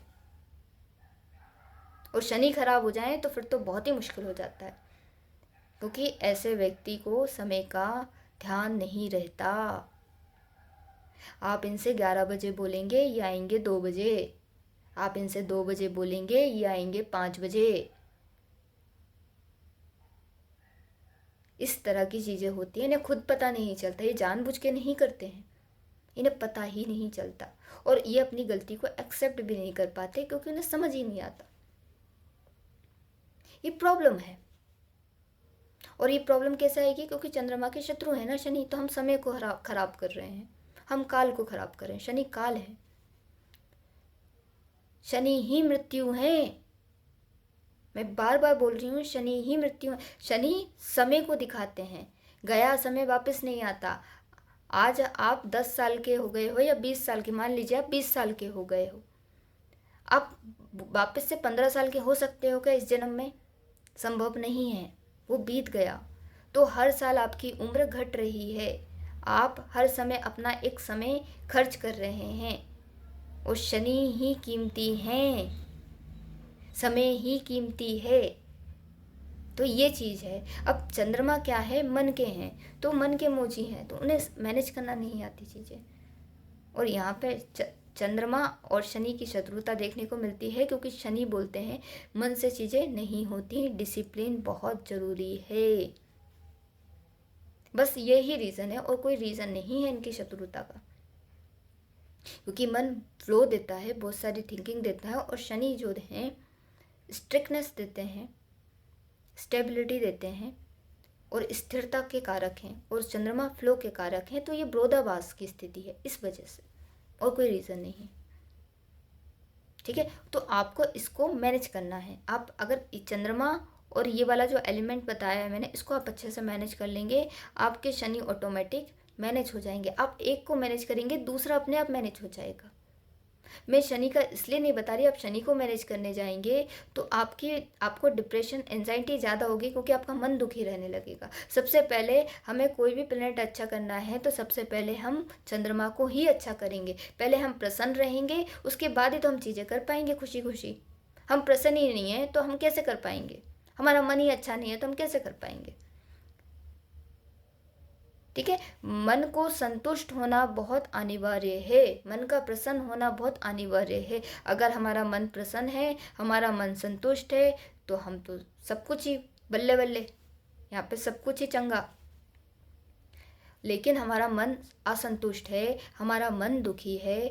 और शनि खराब हो जाए तो फिर तो बहुत ही मुश्किल हो जाता है, क्योंकि ऐसे व्यक्ति को समय का ध्यान नहीं रहता। आप इनसे 11 बजे बोलेंगे, ये आएंगे 2 बजे। आप इनसे 2 बजे बोलेंगे, ये आएंगे 5 बजे। इस तरह की चीज़ें होती हैं। इन्हें खुद पता नहीं चलता, ये जानबूझ के नहीं करते हैं, इन्हें पता ही नहीं चलता। और ये अपनी गलती को एक्सेप्ट भी नहीं कर पाते, क्योंकि उन्हें समझ ही नहीं आता। ये प्रॉब्लम है। और ये प्रॉब्लम कैसे आएगी? क्योंकि चंद्रमा के शत्रु है ना शनि, तो हम समय को खराब कर रहे हैं, हम काल को खराब कर रहे हैं। शनि काल है, शनि ही मृत्यु है। मैं बार बार बोल रही हूँ, शनि ही मृत्यु है। शनि समय को दिखाते हैं, गया समय वापस नहीं आता। आज आप 10 साल के हो गए हो या 20 साल के, मान लीजिए आप 20 साल के हो गए हो, आप वापस से 15 साल के हो सकते हो क्या इस जन्म में? संभव नहीं है, वो बीत गया। तो हर साल आपकी उम्र घट रही है, आप हर समय अपना एक समय खर्च कर रहे हैं। और शनि ही कीमती हैं, समय ही कीमती है। तो ये चीज़ है। अब चंद्रमा क्या है? मन के हैं, तो मन के मोची हैं, तो उन्हें मैनेज करना नहीं आती चीज़ें। और यहाँ पे चंद्रमा और शनि की शत्रुता देखने को मिलती है, क्योंकि शनि बोलते हैं मन से चीज़ें नहीं होती, डिसिप्लिन बहुत ज़रूरी है। बस यही रीज़न है, और कोई रीज़न नहीं है इनकी शत्रुता का। क्योंकि मन फ्लो देता है, बहुत सारी थिंकिंग देता है, और शनि जो हैं स्ट्रिक्टनेस देते हैं, स्टेबिलिटी देते हैं, और स्थिरता के कारक हैं, और चंद्रमा फ्लो के कारक हैं। तो ये विरोधाभास की स्थिति है इस वजह से, और कोई रीज़न नहीं। ठीक है, तो आपको इसको मैनेज करना है। आप अगर चंद्रमा और ये वाला जो एलिमेंट बताया है मैंने, इसको आप अच्छे से मैनेज कर लेंगे, आपके शनि ऑटोमेटिक मैनेज हो जाएंगे। आप एक को मैनेज करेंगे, दूसरा अपने आप मैनेज हो जाएगा। मैं शनि का इसलिए नहीं बता रही, आप शनि को मैनेज करने जाएंगे तो आपको डिप्रेशन, एंजाइटी ज़्यादा होगी, क्योंकि आपका मन दुखी रहने लगेगा। सबसे पहले हमें कोई भी प्लेनेट अच्छा करना है तो सबसे पहले हम चंद्रमा को ही अच्छा करेंगे। पहले हम प्रसन्न रहेंगे, उसके बाद ही तो हम चीज़ें कर पाएंगे खुशी खुशी। हम प्रसन्न ही नहीं है तो हम कैसे कर पाएंगे? हमारा मन ही अच्छा नहीं है तो हम कैसे कर पाएंगे? ठीक है, मन को संतुष्ट होना बहुत अनिवार्य है, मन का प्रसन्न होना बहुत अनिवार्य है। अगर हमारा मन प्रसन्न है, हमारा मन संतुष्ट है, तो हम तो सब कुछ ही बल्ले बल्ले, यहाँ पे सब कुछ ही चंगा। लेकिन हमारा मन असंतुष्ट है, हमारा मन दुखी है,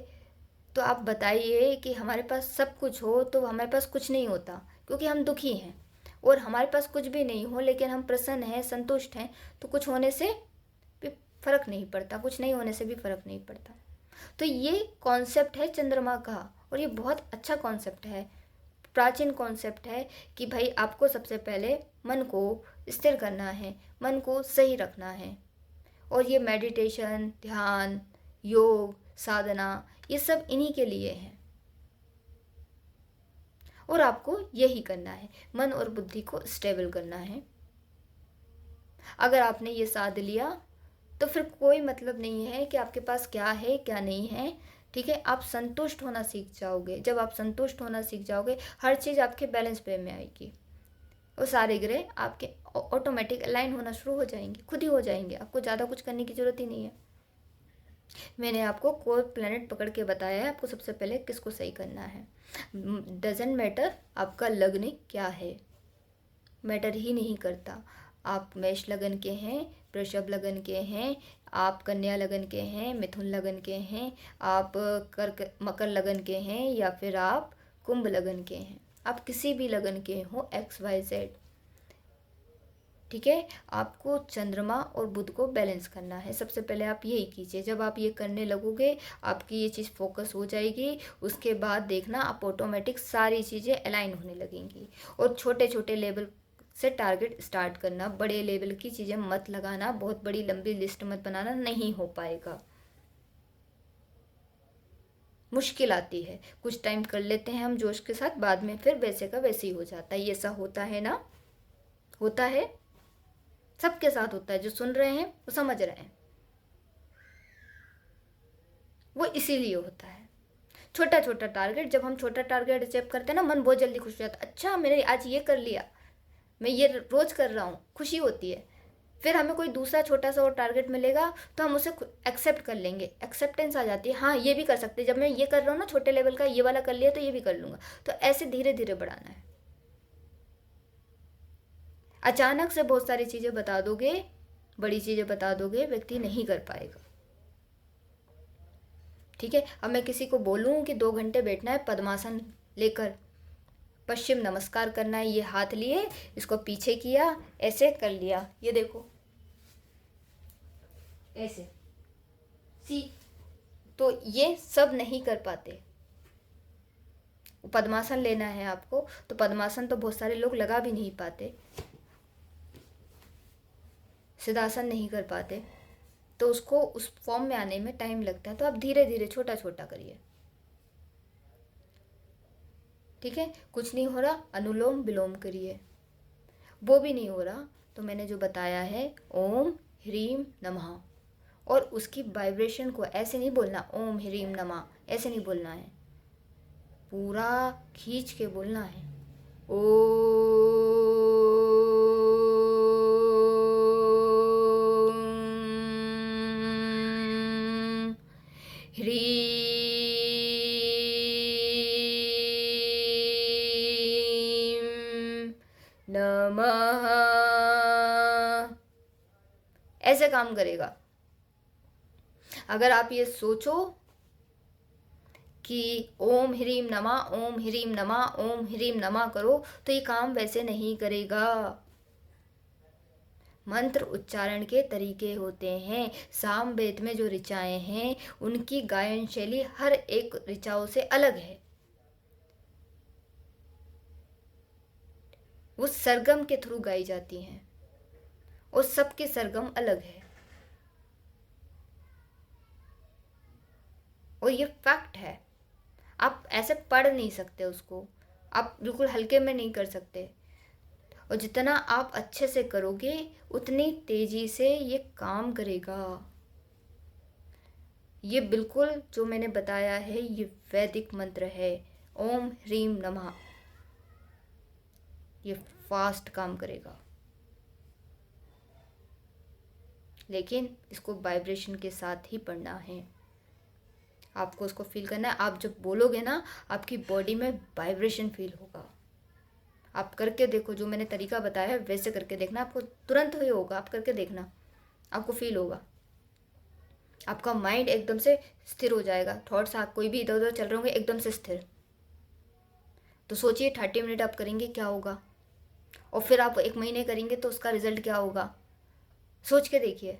तो आप बताइए कि हमारे पास सब कुछ हो तो हमारे पास कुछ नहीं होता, क्योंकि हम दुखी हैं। और हमारे पास कुछ भी नहीं हो लेकिन हम प्रसन्न हैं, संतुष्ट हैं, तो कुछ होने से भी फर्क नहीं पड़ता, कुछ नहीं होने से भी फर्क नहीं पड़ता। तो ये कॉन्सेप्ट है चंद्रमा का, और ये बहुत अच्छा कॉन्सेप्ट है, प्राचीन कॉन्सेप्ट है कि भाई आपको सबसे पहले मन को स्थिर करना है, मन को सही रखना है। और ये मेडिटेशन, ध्यान, योग, साधना, ये सब इन्हीं के लिए है। और आपको यही करना है, मन और बुद्धि को स्टेबल करना है। अगर आपने ये साध लिया तो फिर कोई मतलब नहीं है कि आपके पास क्या है क्या नहीं है। ठीक है, आप संतुष्ट होना सीख जाओगे। जब आप संतुष्ट होना सीख जाओगे, हर चीज़ आपके बैलेंस पे में आएगी, और सारे ग्रह आपके ऑटोमेटिक अलाइन होना शुरू हो जाएंगे, खुद ही हो जाएंगे। आपको ज़्यादा कुछ करने की ज़रूरत ही नहीं है। मैंने आपको कोई प्लैनेट पकड़ के बताया है, आपको सबसे पहले किसको सही करना है। डजेंट मैटर आपका लग्न क्या है, मैटर ही नहीं करता। आप मेष लगन के हैं, वृषभ लगन के हैं, आप कन्या लगन के हैं, मिथुन लगन के हैं, आप कर्क मकर लगन के हैं, या फिर आप कुंभ लगन के हैं। आप किसी भी लगन के हो, XYZ। ठीक है, आपको चंद्रमा और बुध को बैलेंस करना है। सबसे पहले आप यही कीजिए। जब आप ये करने लगोगे, आपकी ये चीज़ फोकस हो जाएगी, उसके बाद देखना आप ऑटोमेटिक सारी चीज़ें अलाइन होने लगेंगी। और छोटे छोटे लेवल से टारगेट स्टार्ट करना, बड़े लेवल की चीज़ें मत लगाना, बहुत बड़ी लंबी लिस्ट मत बनाना, नहीं हो पाएगा। मुश्किल आती है। कुछ टाइम कर लेते हैं हम जोश के साथ, बाद में फिर वैसे का वैसे ही हो जाता है। ये ऐसा होता है ना, होता है, सबके साथ होता है। जो सुन रहे हैं वो समझ रहे हैं, वो इसीलिए होता है। छोटा छोटा टारगेट, जब हम छोटा टारगेट अचीव करते हैं ना, मन बहुत जल्दी खुश हो जाता है। अच्छा मैंने आज ये कर लिया, मैं ये रोज कर रहा हूँ, खुशी होती है। फिर हमें कोई दूसरा छोटा सा और टारगेट मिलेगा तो हम उसे एक्सेप्ट कर लेंगे, एक्सेप्टेंस आ जाती है। हाँ ये भी कर सकते हैं, जब मैं ये कर रहा हूँ ना छोटे लेवल का, ये वाला कर लिया तो ये भी कर लूँगा। तो ऐसे धीरे धीरे बढ़ाना है। अचानक से बहुत सारी चीज़ें बता दोगे, बड़ी चीज़ें बता दोगे, व्यक्ति नहीं कर पाएगा। ठीक है, अब मैं किसी को बोलूँ कि 2 घंटे बैठना है पद्मासन लेकर, पश्चिम नमस्कार करना है, ये हाथ लिए इसको पीछे किया, ऐसे कर लिया, ये देखो ऐसे सी, तो ये सब नहीं कर पाते। पद्मासन लेना है आपको तो पद्मासन तो बहुत सारे लोग लगा भी नहीं पाते, सिद्धासन नहीं कर पाते, तो उसको उस फॉर्म में आने में टाइम लगता है। तो आप धीरे धीरे छोटा छोटा करिए। ठीक है, कुछ नहीं हो रहा अनुलोम विलोम करिए, वो भी नहीं हो रहा तो मैंने जो बताया है ओम ह्रीम नमः, और उसकी वाइब्रेशन को ऐसे नहीं बोलना ओम ह्रीम नमः, ऐसे नहीं बोलना है, पूरा खींच के बोलना है। ओम ह्रीम नमः, ऐसे काम करेगा। अगर आप ये सोचो कि ओम ह्रीम नमः, ओम ह्रीम नमः, ओम ह्रीम नमः करो, तो ये काम वैसे नहीं करेगा। मंत्र उच्चारण के तरीके होते हैं। सामवेद में जो ऋचाएं हैं उनकी गायन शैली हर एक ऋचाओं से अलग है। वो सरगम के थ्रू गाई जाती हैं और सबके सरगम अलग है, और ये फैक्ट है। आप ऐसे पढ़ नहीं सकते उसको, आप बिल्कुल हल्के में नहीं कर सकते, और जितना आप अच्छे से करोगे उतनी तेजी से ये काम करेगा। ये बिल्कुल जो मैंने बताया है ये वैदिक मंत्र है, ओम ह्रीम नमः, ये फास्ट काम करेगा, लेकिन इसको वाइब्रेशन के साथ ही पढ़ना है। आपको उसको फील करना है। आप जब बोलोगे ना आपकी बॉडी में वाइब्रेशन फील होगा। आप करके देखो, जो मैंने तरीका बताया है वैसे करके देखना, आपको तुरंत ही होगा। आप करके देखना, आपको फील होगा। आपका माइंड एकदम से स्थिर हो जाएगा। थॉट्स आप कोई भी इधर उधर चल रहे होंगे एकदम से स्थिर। तो सोचिए 30 मिनट आप करेंगे क्या होगा, और फिर आप 1 महीने करेंगे तो उसका रिजल्ट क्या होगा, सोच के देखिए।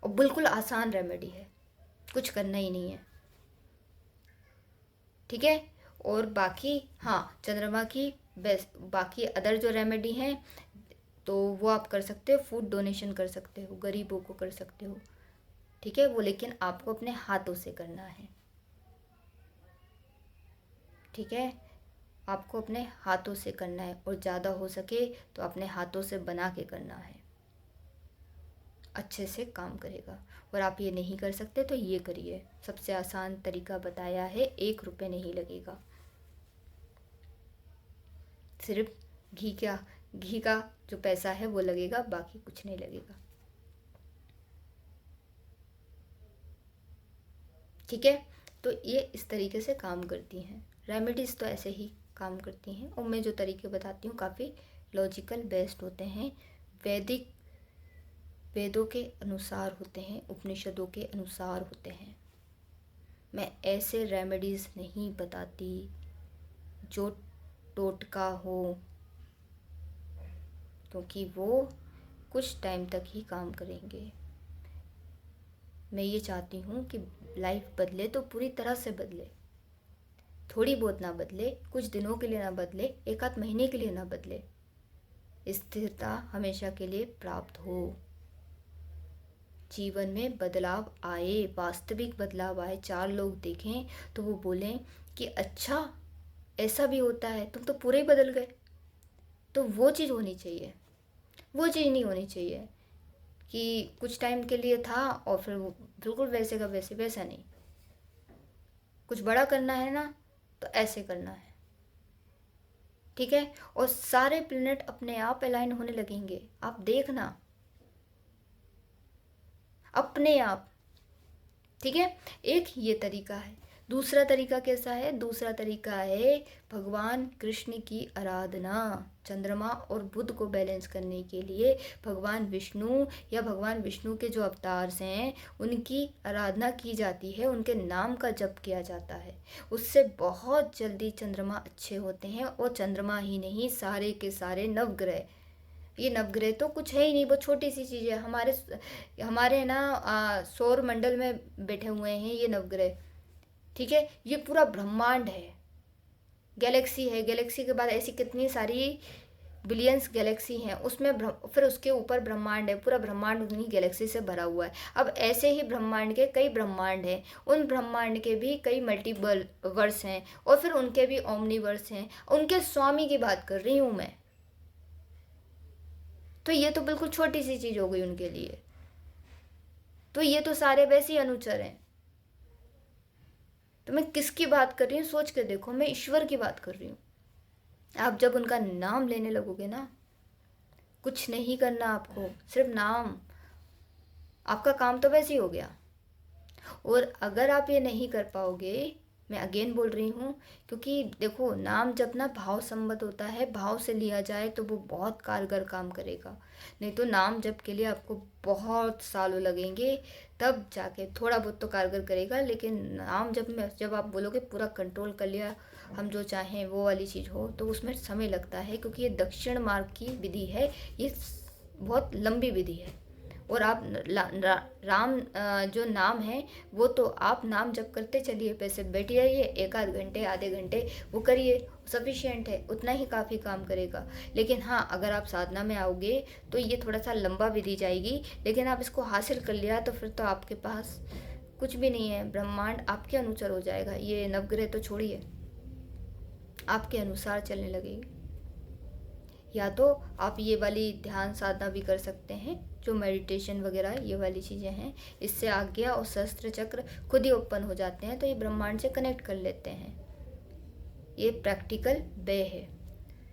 और बिल्कुल आसान रेमेडी है, कुछ करना ही नहीं है। ठीक है, और बाकी हाँ चंद्रमा की बेस्ट, बाकी अदर जो रेमेडी हैं तो वो आप कर सकते हो। फूड डोनेशन कर सकते हो, गरीबों को कर सकते हो। ठीक है, वो लेकिन आपको अपने हाथों से करना है। ठीक है, आपको अपने हाथों से करना है, और ज़्यादा हो सके तो अपने हाथों से बना के करना है, अच्छे से काम करेगा। और आप ये नहीं कर सकते तो ये करिए, सबसे आसान तरीका बताया है, 1 रुपये नहीं लगेगा। सिर्फ घी का जो पैसा है वो लगेगा, बाकी कुछ नहीं लगेगा। ठीक है, तो ये इस तरीके से काम करती हैं रेमेडीज़, तो ऐसे ही काम करती हैं। और मैं जो तरीके बताती हूँ काफ़ी लॉजिकल बेस्ड होते हैं, वेदों के अनुसार होते हैं, उपनिषदों के अनुसार होते हैं। मैं ऐसे रेमेडीज़ नहीं बताती जो टोटका हो, क्योंकि वो कुछ टाइम तक ही काम करेंगे। मैं ये चाहती हूँ कि लाइफ बदले तो पूरी तरह से बदले, थोड़ी बहुत ना बदले, कुछ दिनों के लिए ना बदले, 1 आध महीने के लिए ना बदले, स्थिरता हमेशा के लिए प्राप्त हो। जीवन में बदलाव आए, वास्तविक बदलाव आए, 4 लोग देखें तो वो बोलें कि अच्छा ऐसा भी होता है, तुम तो पूरे ही बदल गए। तो वो चीज़ होनी चाहिए, वो चीज़ नहीं होनी चाहिए कि कुछ टाइम के लिए था और फिर वो बिल्कुल वैसे का वैसे। वैसा नहीं, कुछ बड़ा करना है ना तो ऐसे करना है, ठीक है। और सारे प्लैनेट अपने आप अलाइन होने लगेंगे, आप देखना, अपने आप, ठीक है। एक ये तरीका है। दूसरा तरीका कैसा है? दूसरा तरीका है भगवान कृष्ण की आराधना। चंद्रमा और बुध को बैलेंस करने के लिए भगवान विष्णु या भगवान विष्णु के जो अवतार हैं उनकी आराधना की जाती है, उनके नाम का जप किया जाता है। उससे बहुत जल्दी चंद्रमा अच्छे होते हैं। और चंद्रमा ही नहीं, सारे के सारे नवग्रह, ये नवग्रह तो कुछ है ही नहीं, बहुत छोटी सी चीज़ है। हमारे हमारे ना सौर मंडल में बैठे हुए हैं ये नवग्रह, ठीक है। ये पूरा ब्रह्मांड है, गैलेक्सी है। गैलेक्सी के बाद ऐसी कितनी सारी बिलियंस गैलेक्सी हैं, उसमें फिर उसके ऊपर ब्रह्मांड है। पूरा ब्रह्मांड उन्हीं गैलेक्सी से भरा हुआ है। अब ऐसे ही ब्रह्मांड के कई ब्रह्मांड हैं, उन ब्रह्मांड के भी कई मल्टीपल वर्स हैं और फिर उनके भी ओमनीवर्स हैं। उनके स्वामी की बात कर रही हूँ मैं। तो ये तो बिल्कुल छोटी सी चीज़ हो गई उनके लिए। तो ये तो सारे वैसे ही अनुचर हैं। तो मैं किसकी बात कर रही हूँ सोच के देखो, मैं ईश्वर की बात कर रही हूँ। आप जब उनका नाम लेने लगोगे ना, कुछ नहीं करना आपको, सिर्फ नाम, आपका काम तो वैसे ही हो गया। और अगर आप ये नहीं कर पाओगे, मैं अगेन बोल रही हूँ, क्योंकि देखो नाम जब ना भाव संबद्ध होता है, भाव से लिया जाए तो वो बहुत कारगर काम करेगा। नहीं तो नाम जप के लिए आपको बहुत सालों लगेंगे, तब जाके थोड़ा बहुत तो कारगर करेगा। लेकिन नाम जप में जब आप बोलोगे पूरा कंट्रोल कर लिया, हम जो चाहें वो वाली चीज़ हो, तो उसमें समय लगता है। क्योंकि ये दक्षिण मार्ग की विधि है, ये बहुत लंबी विधि है। और आप राम जो नाम है वो तो आप नाम जप करते चलिए, पैसे बैठ जाइए, 1 आध घंटे आधे घंटे वो करिए, सफिशिएंट है, उतना ही काफ़ी काम करेगा। लेकिन हाँ, अगर आप साधना में आओगे तो ये थोड़ा सा लंबा विधि जाएगी। लेकिन आप इसको हासिल कर लिया तो फिर तो आपके पास कुछ भी नहीं है, ब्रह्मांड आपके अनुसार हो जाएगा। ये नवग्रह तो छोड़िए, आपके अनुसार चलने लगेगी। या तो आप ये वाली ध्यान साधना भी कर सकते हैं, जो मेडिटेशन वगैरह ये वाली चीज़ें हैं, इससे आज्ञा और शस्त्र चक्र खुद ही ओपन हो जाते हैं, तो ये ब्रह्मांड से कनेक्ट कर लेते हैं। ये प्रैक्टिकल वे है।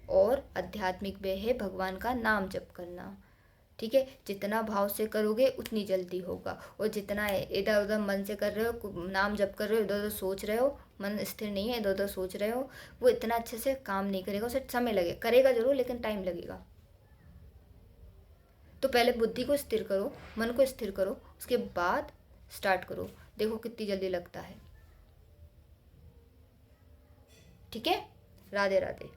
और आध्यात्मिक वे है भगवान का नाम जप करना, ठीक है। जितना भाव से करोगे उतनी जल्दी होगा। और जितना इधर उधर मन से कर रहे हो, नाम जप कर रहे हो, इधर उधर सोच रहे हो, मन स्थिर नहीं है, इधर उधर सोच रहे हो, वो इतना अच्छे से काम नहीं करेगा। उसे समय लगेगा, करेगा जरूर लेकिन टाइम लगेगा। तो पहले बुद्धि को स्थिर करो, मन को स्थिर करो, उसके बाद स्टार्ट करो, देखो कितनी जल्दी लगता है। ठीक है, राधे राधे।